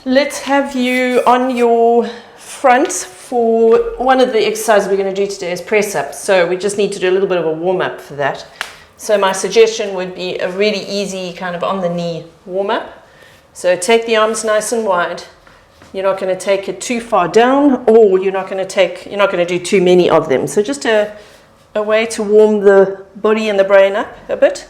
let's have you on your front for one of the exercises we're going to do today is press ups. So we just need to do a little bit of a warm up for that. So my suggestion would be a really easy kind of on the knee warm up. So take the arms nice and wide. You're not going to take it too far down, or you're not going to do too many of them. So just a way to warm the body and the brain up a bit.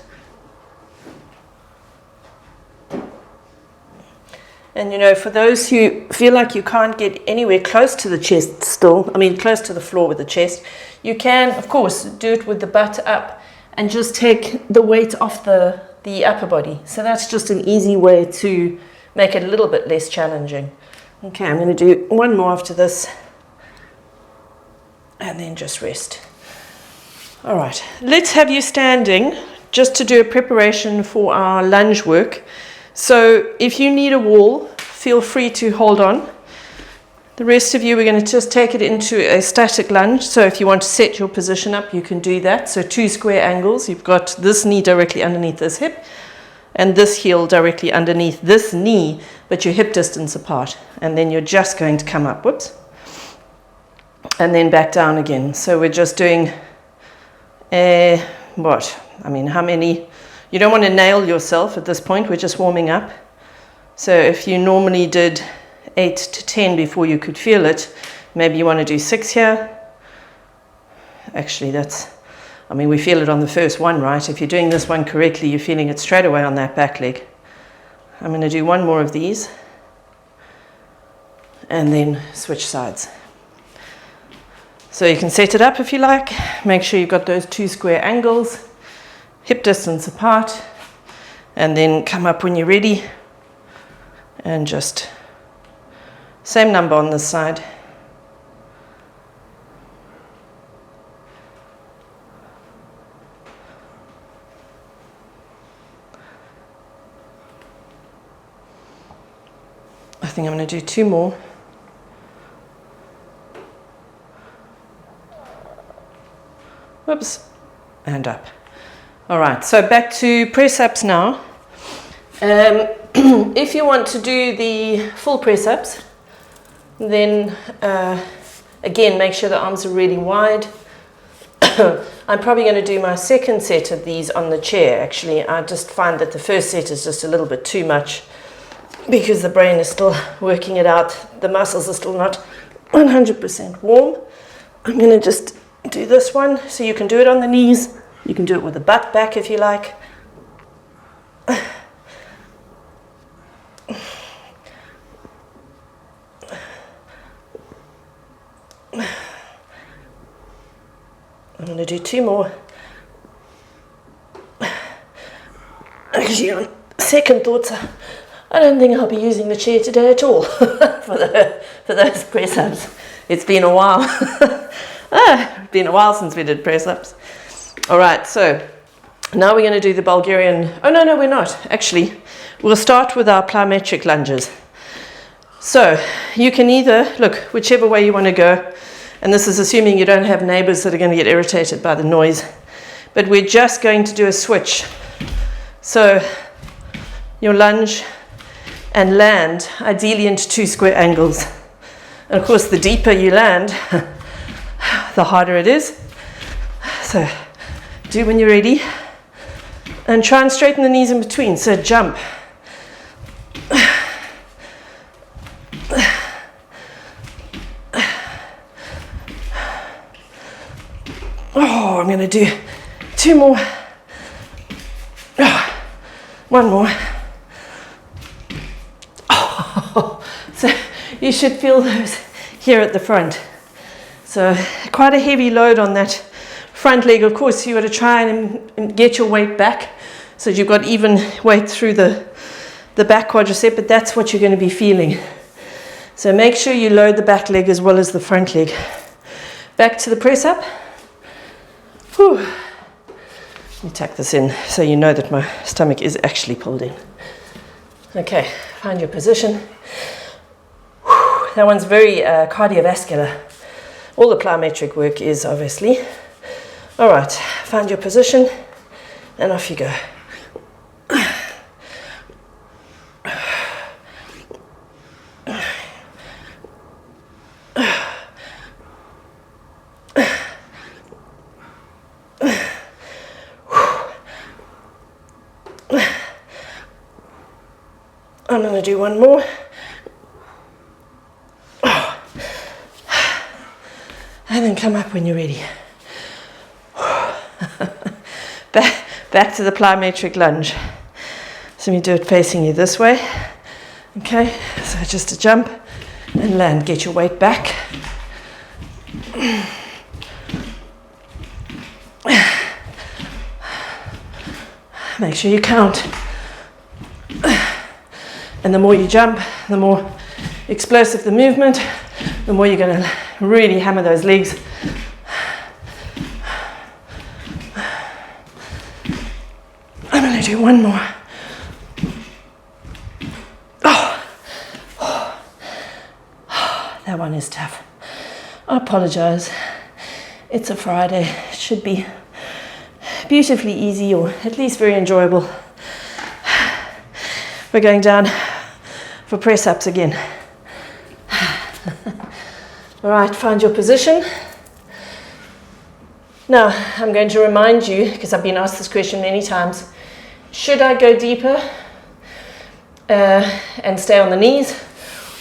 And you know, for those who feel like you can't get anywhere close to the chest still, close to the floor with the chest, you can, of course, do it with the butt up and just take the weight off the upper body. So that's just an easy way to make it a little bit less challenging. Okay, I'm going to do one more after this and then just rest. All right, let's have you standing just to do a preparation for our lunge work. So if you need a wall, feel free to hold on. The rest of you, we're going to just take it into a static lunge. So if you want to set your position up, you can do that. So 2 square angles. You've got this knee directly underneath this hip and this heel directly underneath this knee, but your hip distance apart. And then you're just going to come up, whoops, and then back down again. So we're just doing how many? You don't want to nail yourself at this point. We're just warming up. So if you normally did 8 to 10 before you could feel it, maybe you want to do 6 here. Actually, we feel it on the first one, right? If you're doing this one correctly, you're feeling it straight away on that back leg. I'm going to do one more of these and then switch sides. So you can set it up if you like. Make sure you've got those 2 square angles, hip distance apart, and then come up when you're ready and just same number on this side. I think I'm going to do 2 more. Whoops, and up. All right, so back to press ups now. If you want to do the full press ups, then again, make sure the arms are really wide. I'm probably going to do my second set of these on the chair. Actually, I just find that the first set is just a little bit too much because the brain is still working it out. The muscles are still not 100% warm. I'm going to just do this one, so you can do it on the knees. You can do it with the butt back if you like. I'm going to do 2 more. Actually, on second thoughts, I don't think I'll be using the chair today at all for those press-ups. It's been a while. It's been a while since we did press-ups. All right, so now we're going to do the Bulgarian. Oh, no, we're not. Actually, we'll start with our plyometric lunges. So you can either, look, whichever way you want to go, and this is assuming you don't have neighbors that are going to get irritated by the noise, but we're just going to do a switch. So your lunge and land, ideally into 2 square angles. And of course, the deeper you land, the harder it is. So do when you're ready. And try and straighten the knees in between. So jump. Oh, I'm going to do 2 more. Oh, 1 more. Oh, so you should feel those here at the front. So quite a heavy load on that front leg. Of course, you got to try and get your weight back so you've got even weight through the back quadricep, but that's what you're going to be feeling. So make sure you load the back leg as well as the front leg. Back to the press up. Whew. Let me tuck this in so you know that my stomach is actually pulled in. Okay, find your position. Whew. That one's very cardiovascular. All the plyometric work is, obviously. All right, find your position and off you go. I'm going to do one more. And then come up when you're ready. Back to the plyometric lunge. So we do it facing you this way. Okay, so just a jump and land. Get your weight back. Make sure you count. And the more you jump, the more explosive the movement, the more you're going to really hammer those legs. I'm going to do one more. That one is tough. I apologize. It's a Friday. It should be beautifully easy, or at least very enjoyable. We're going down for press-ups again. All right, find your position. Now, I'm going to remind you, because I've been asked this question many times, should I go deeper and stay on the knees,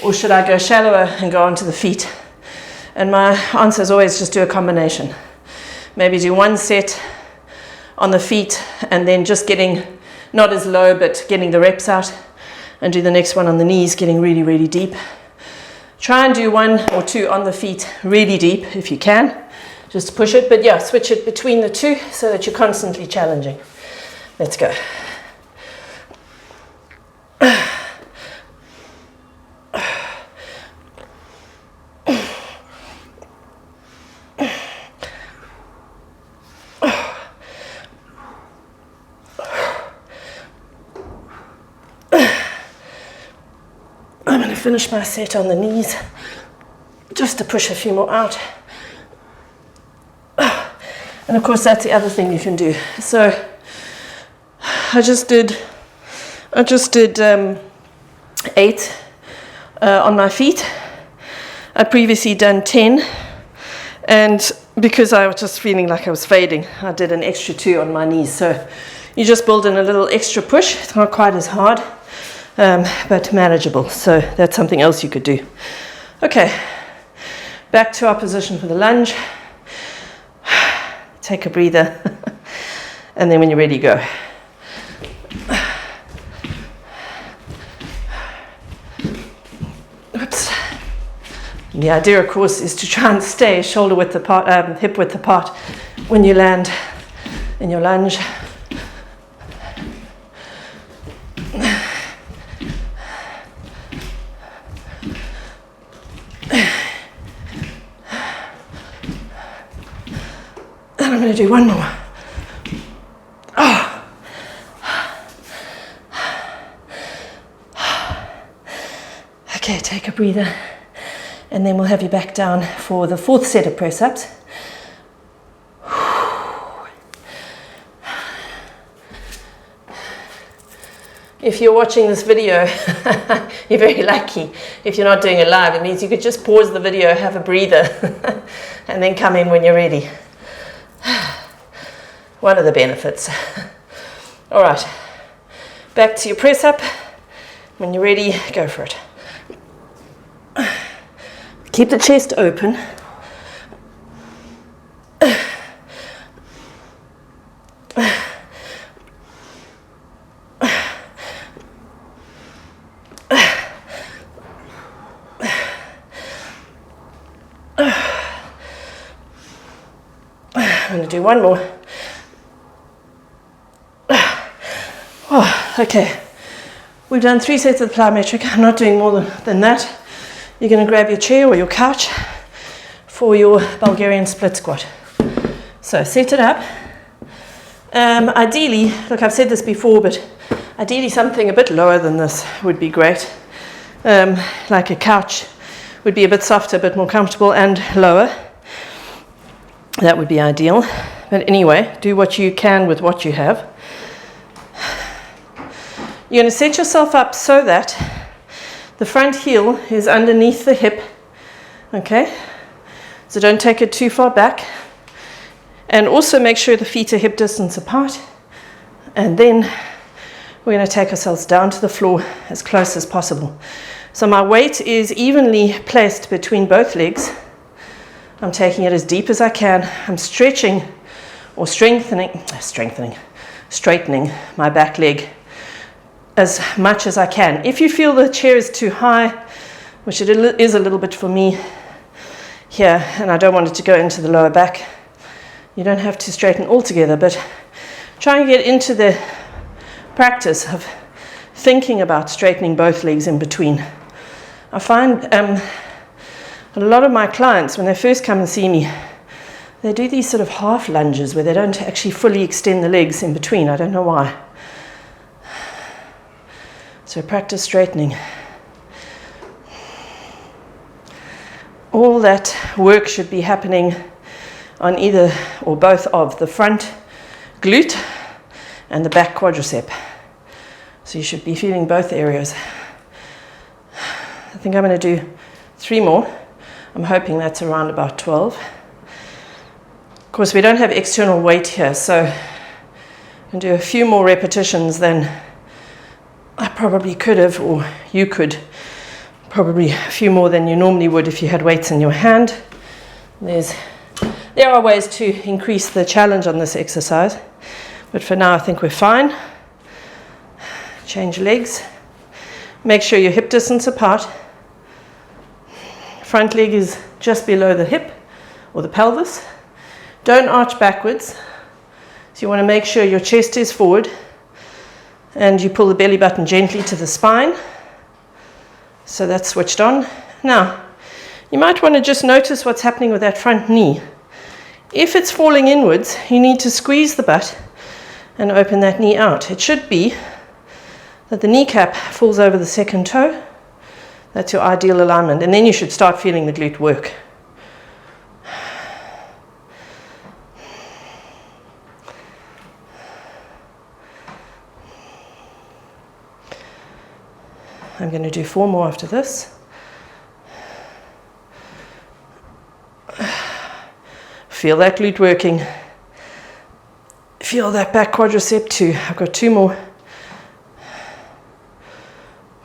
or should I go shallower and go onto the feet? And my answer is always just do a combination. Maybe do one set on the feet and then just getting not as low, but getting the reps out, and do the next one on the knees, getting really, really deep. Try and do one or two on the feet really deep if you can, just to push it. But yeah, switch it between the two so that you're constantly challenging. Let's go. I'm going to finish my set on the knees just to push a few more out. And of course that's the other thing you can do. So I just did 8 on my feet. I'd previously done 10, and because I was just feeling like I was fading, I did an extra 2 on my knees. So you just build in a little extra push. It's not quite as hard, but manageable. So that's something else you could do. Okay, back to our position for the lunge. Take a breather, and then when you're ready, go. Oops. And the idea, of course, is to try and stay shoulder width apart, hip width apart when you land in your lunge. And I'm going to do one more. Oh. Okay, take a breather, and then we'll have you back down for the 4th set of press-ups. If you're watching this video, you're very lucky. If you're not doing it live, it means you could just pause the video, have a breather, and then come in when you're ready. One of the benefits. All right, back to your press up. When you're ready, go for it. Keep the chest open. I'm going to do one more. Oh, okay. We've done 3 sets of the plyometric. I'm not doing more than that. You're going to grab your chair or your couch for your Bulgarian split squat. So set it up. Ideally, look, I've said this before, but ideally something a bit lower than this would be great. Like a couch would be a bit softer, a bit more comfortable, and lower. That would be ideal. But anyway, do what you can with what you have. You're going to set yourself up so that the front heel is underneath the hip. Okay? So don't take it too far back. And also make sure the feet are hip distance apart. And then we're going to take ourselves down to the floor as close as possible. So my weight is evenly placed between both legs. I'm taking it as deep as I can. I'm stretching or straightening my back leg as much as I can. If you feel the chair is too high, which it is a little bit for me here, and I don't want it to go into the lower back, you don't have to straighten altogether, but try and get into the practice of thinking about straightening both legs in between. I find a lot of my clients, when they first come and see me, they do these sort of half lunges where they don't actually fully extend the legs in between. I don't know why. So practice straightening. All that work should be happening on either or both of the front glute and the back quadricep. So you should be feeling both areas. I think I'm going to do 3 more. I'm hoping that's around about 12. Of course, we don't have external weight here, so I can do a few more repetitions than I probably could have, or you could. Probably a few more than you normally would if you had weights in your hand. There are ways to increase the challenge on this exercise, but for now I think we're fine. Change legs. Make sure your hip distance apart. Front leg is just below the hip or the pelvis. Don't arch backwards. So you want to make sure your chest is forward and you pull the belly button gently to the spine. So that's switched on. Now, you might want to just notice what's happening with that front knee. If it's falling inwards, you need to squeeze the butt and open that knee out. It should be that the kneecap falls over the second toe. That's your ideal alignment. And then you should start feeling the glute work. I'm going to do 4 more after this. Feel that glute working. Feel that back quadricep too. I've got 2 more.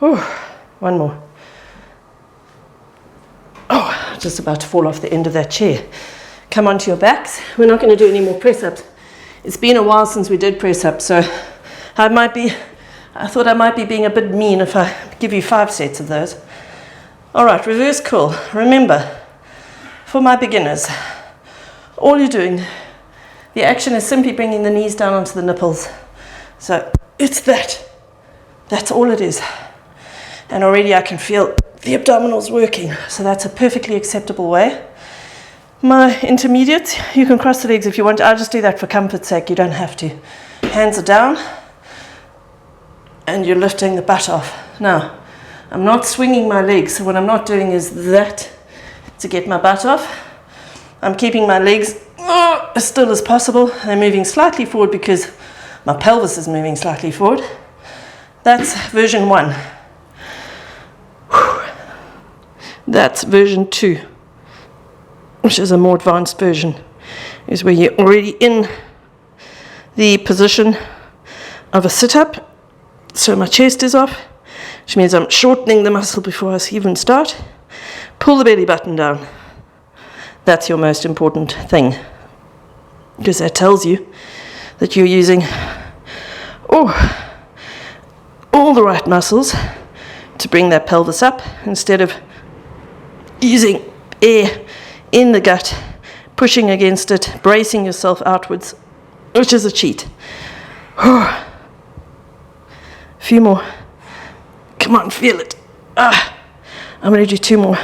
Ooh, 1 more. Oh, just about to fall off the end of that chair. Come onto your backs. We're not going to do any more press-ups. It's been a while since we did press-ups, so I thought I might be being a bit mean if I give you 5 sets of those. All right, reverse curl. Remember, for my beginners, all you're doing, the action is simply bringing the knees down onto the nipples. So it's that. That's all it is. And already I can feel the abdominals working. So that's a perfectly acceptable way. My intermediates, you can cross the legs if you want. I'll just do that for comfort's sake. You don't have to. Hands are down. And you're lifting the butt off. Now, I'm not swinging my legs, so what I'm not doing is that to get my butt off. I'm keeping my legs as still as possible. They're moving slightly forward because my pelvis is moving slightly forward. That's version 1. That's version 2, which is a more advanced version, is where you're already in the position of a sit-up. So my chest is off, which means I'm shortening the muscle before I even start. Pull the belly button down. That's your most important thing, because that tells you that you're using all the right muscles to bring that pelvis up instead of using air in the gut, pushing against it, bracing yourself outwards, which is a cheat. A few more. Come on, feel it. I'm going to do 2 more.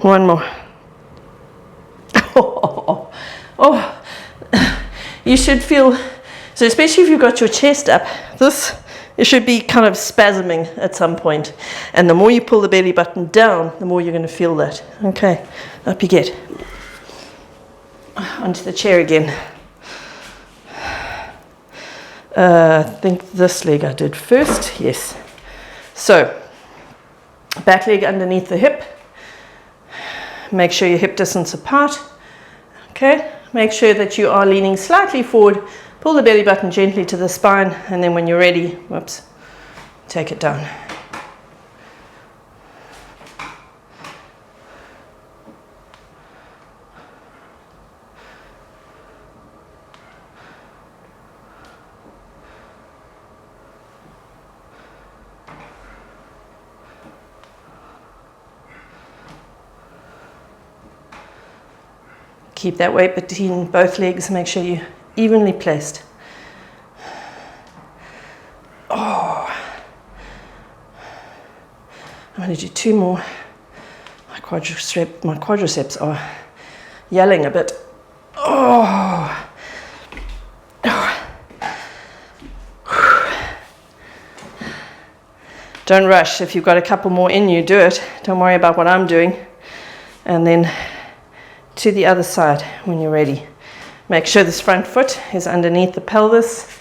1 more. You should feel, so especially if you've got your chest up, it should be kind of spasming at some point. And the more you pull the belly button down, the more you're going to feel that. Okay, up you get. Onto the chair again. I think this leg I did first, yes. So, back leg underneath the hip. Make sure your hip distance apart. Okay, make sure that you are leaning slightly forward. Pull the belly button gently to the spine, and then when you're ready, whoops, take it down. Keep that weight between both legs, make sure you're evenly placed. Oh, I'm going to do 2 more. My quadriceps are yelling a bit. Oh. Don't rush. If you've got a couple more in you, do it. Don't worry about what I'm doing. And then to the other side when you're ready. Make sure this front foot is underneath the pelvis.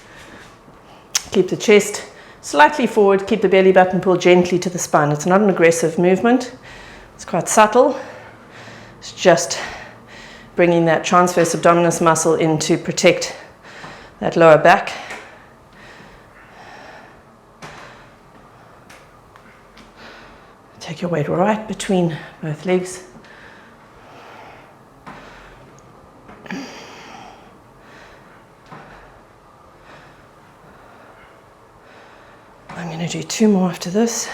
Keep the chest slightly forward. Keep the belly button pulled gently to the spine. It's not an aggressive movement. It's quite subtle. It's just bringing that transverse abdominis muscle in to protect that lower back. Take your weight right between both legs. I'm going to do 2 more after this.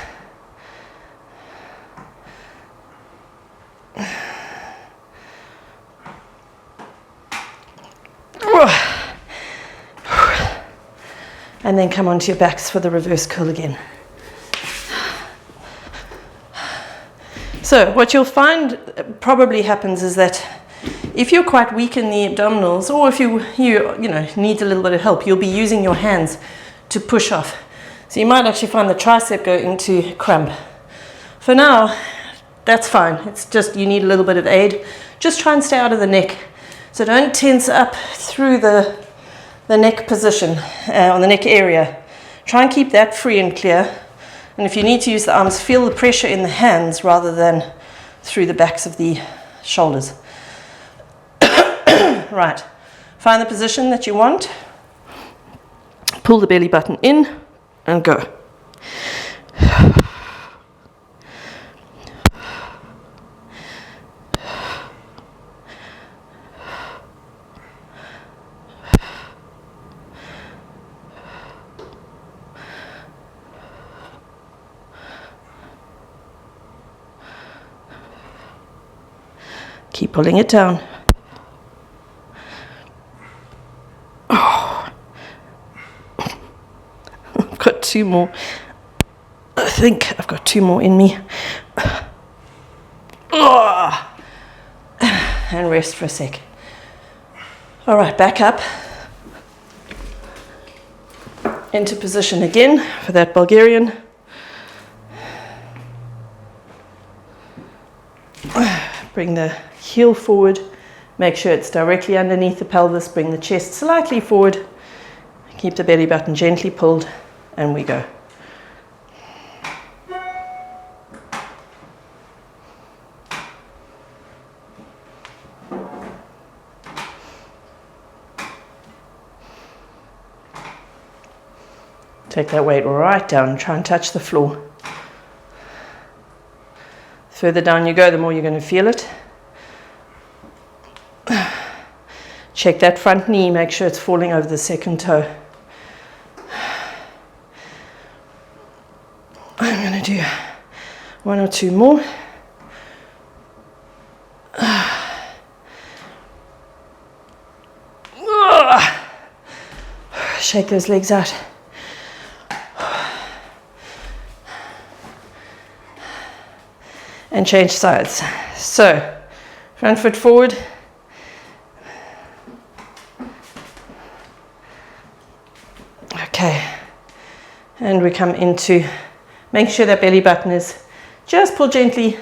And then come onto your backs for the reverse curl again. So what you'll find probably happens is that if you're quite weak in the abdominals, or if you need a little bit of help, you'll be using your hands to push off. So you might actually find the tricep go into cramp. For now, that's fine. It's just you need a little bit of aid. Just try and stay out of the neck. So don't tense up through the neck position, on the neck area. Try and keep that free and clear. And if you need to use the arms, feel the pressure in the hands rather than through the backs of the shoulders. Right. Find the position that you want. Pull the belly button in and go. Keep pulling it down. Oh. I've got 2 more. I think I've got 2 more in me. Oh. And rest for a sec. All right, back up. Into position again for that Bulgarian. Bring the heel forward, make sure it's directly underneath the pelvis, bring the chest slightly forward, keep the belly button gently pulled, and we go. Take that weight right down, try and touch the floor. Further down you go, the more you're going to feel it. Check that front knee, make sure it's falling over the second toe. I'm going to do 1 or 2 more. Shake those legs out. And change sides. So, front foot forward. Okay. And we come into, make sure that belly button is just pull gently.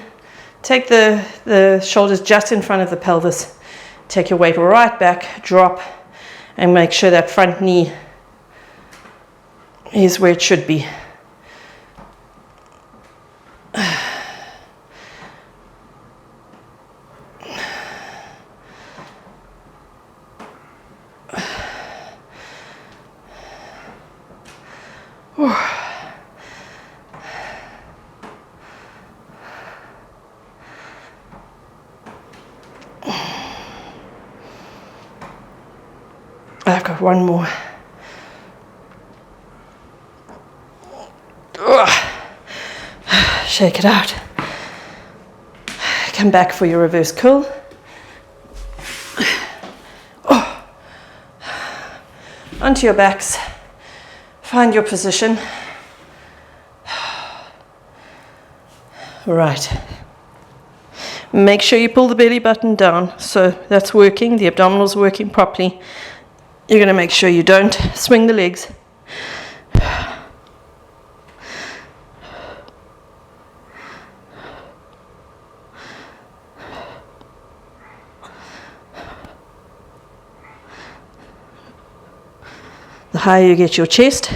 Take the shoulders just in front of the pelvis. Take your weight right back, drop, and make sure that front knee is where it should be. I've got one more. Shake it out. Come back for your reverse curl. Onto your backs. Find your position. Right. Make sure you pull the belly button down. So that's working. The abdominals working properly. You're going to make sure you don't swing the legs. The higher you get your chest,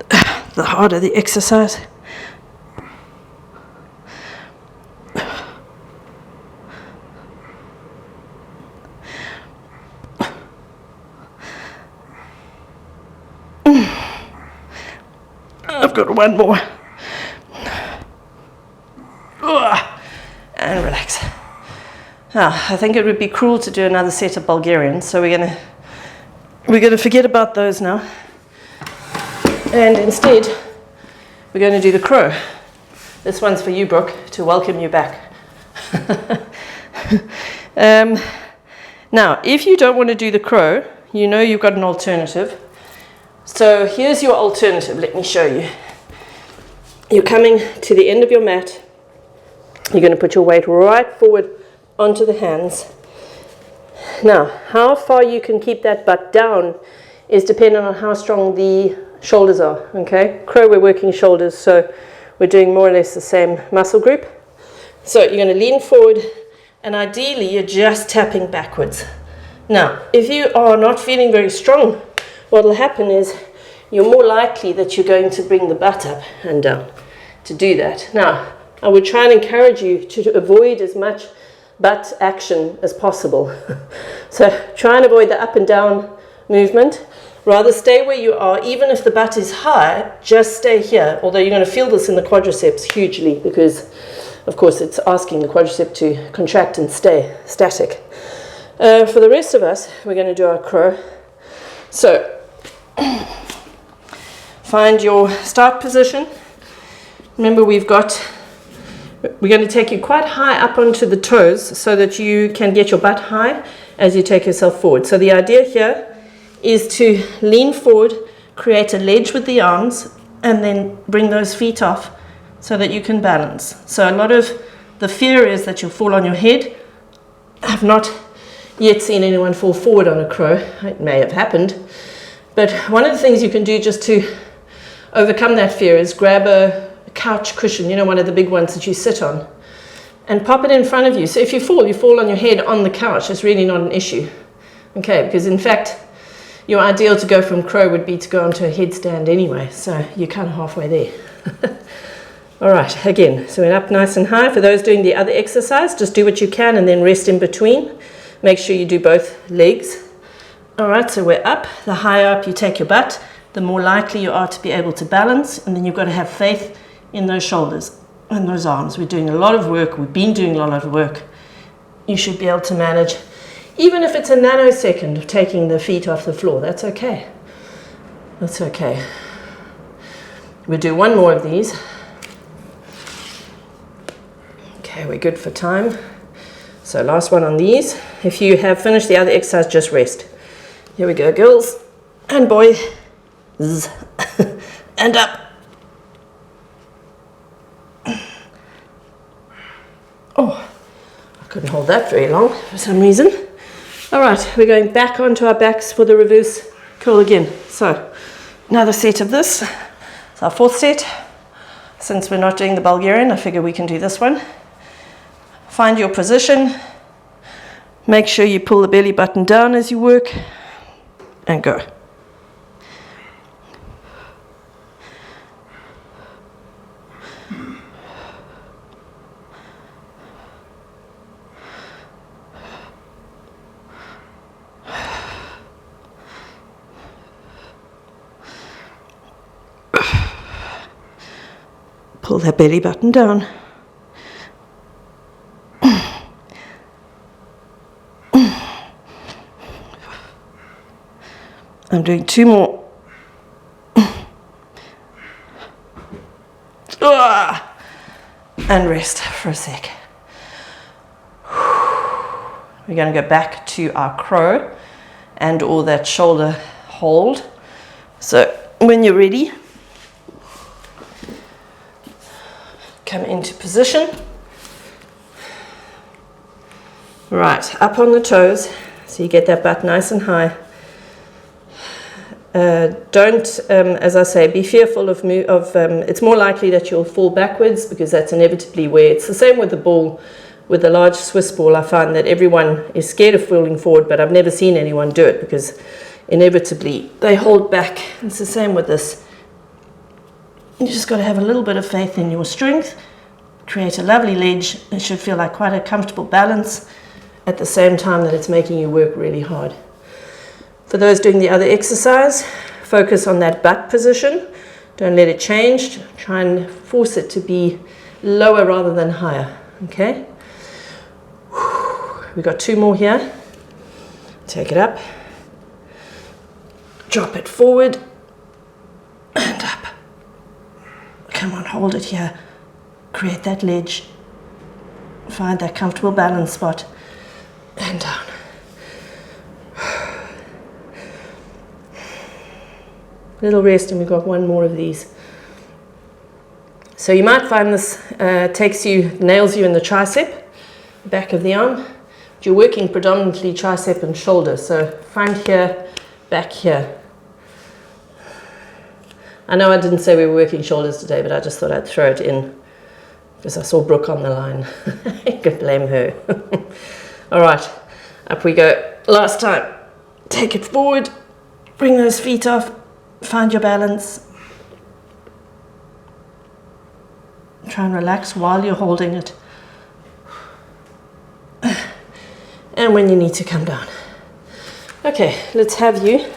the harder the exercise. I've got one more. And relax. Now, I think it would be cruel to do another set of Bulgarians, so we're going to forget about those now. And instead, we're going to do the crow. This one's for you, Brooke, to welcome you back. Now, if you don't want to do the crow, you know you've got an alternative. So here's your alternative. Let me show you. You're coming to the end of your mat. You're going to put your weight right forward onto the hands. Now, how far you can keep that butt down is dependent on how strong the shoulders are, okay? Crow, we're working shoulders, so we're doing more or less the same muscle group. So you're going to lean forward, and ideally you're just tapping backwards. Now, if you are not feeling very strong, what will happen is you're more likely that you're going to bring the butt up and down to do that. Now, I would try and encourage you to avoid as much butt action as possible. So try and avoid the up and down movement. Rather stay where you are. Even if the butt is high, just stay here. Although you're going to feel this in the quadriceps hugely because, of course, it's asking the quadricep to contract and stay static. For the rest of us, we're going to do our crow. So find your start position. Remember, we're going to take you quite high up onto the toes so that you can get your butt high as you take yourself forward. So the idea here is to lean forward, create a ledge with the arms, and then bring those feet off so that you can balance. So a lot of the fear is that you'll fall on your head. I've not yet seen anyone fall forward on a crow. It may have happened. But one of the things you can do just to overcome that fear is grab a couch cushion, one of the big ones that you sit on, and pop it in front of you. So if you fall on your head on the couch. It's really not an issue. Okay, because in fact, your ideal to go from crow would be to go onto a headstand anyway. So you're kind of halfway there. All right, again, so we're up nice and high. For those doing the other exercise, just do what you can and then rest in between. Make sure you do both legs. All right, so we're up. The higher up you take your butt, the more likely you are to be able to balance, and then you've got to have faith in those shoulders and those arms. We're doing a lot of work. We've been doing a lot of work. You should be able to manage, even if it's a nanosecond of taking the feet off the floor. That's okay. That's okay. We'll do one more of these. Okay, we're good for time. So last one on these. If you have finished the other exercise, just rest. Here we go, girls and boys. And up. Oh, I couldn't hold that very long for some reason. All right, we're going back onto our backs for the reverse curl again. So another set of this. It's our fourth set. Since we're not doing the Bulgarian, I figure we can do this one. Find your position. Make sure you pull the belly button down as you work. And go. Pull that belly button down. I'm doing 2 more. And rest for a sec. We're going to go back to our crow and or that shoulder hold. So when you're ready, come into position. Right, up on the toes, so you get that butt nice and high. Don't, as I say, be fearful of it's more likely that you'll fall backwards because that's inevitably where it's the same with the ball. With the large Swiss ball, I find that everyone is scared of falling forward, but I've never seen anyone do it because inevitably they hold back. It's the same with this. You just got to have a little bit of faith in your strength, create a lovely ledge. It should feel like quite a comfortable balance at the same time that it's making you work really hard. For those doing the other exercise, focus on that butt position. Don't let it change. Try and force it to be lower rather than higher. Okay? We've got 2 more here. Take it up. Drop it forward. And up. Come on, hold it here. Create that ledge. Find that comfortable balance spot. And down. Little rest, and we've got 1 more of these. So you might find this nails you in the tricep, back of the arm. You're working predominantly tricep and shoulder, so front here, back here. I know I didn't say we were working shoulders today, but I just thought I'd throw it in because I saw Brooke on the line. You could blame her. All right, up we go. Last time. Take it forward, bring those feet off. Find your balance. Try and relax while you're holding it. And when you need to come down. Okay, let's have you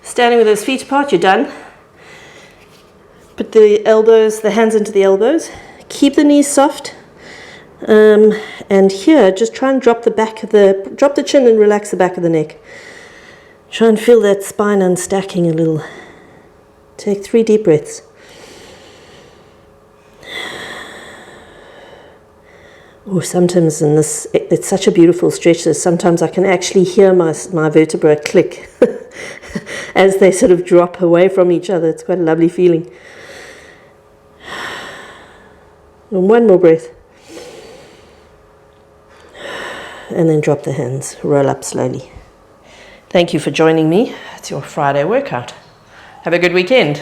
standing with those feet apart. You're done. Put the hands into the elbows. Keep the knees soft. And here, just try and drop the chin and relax the back of the neck. Try and feel that spine unstacking a little. Take 3 deep breaths. Oh, sometimes in this, it's such a beautiful stretch that sometimes I can actually hear my vertebra click as they sort of drop away from each other. It's quite a lovely feeling. And 1 more breath. And then drop the hands. Roll up slowly. Thank you for joining me. It's your Friday workout. Have a good weekend.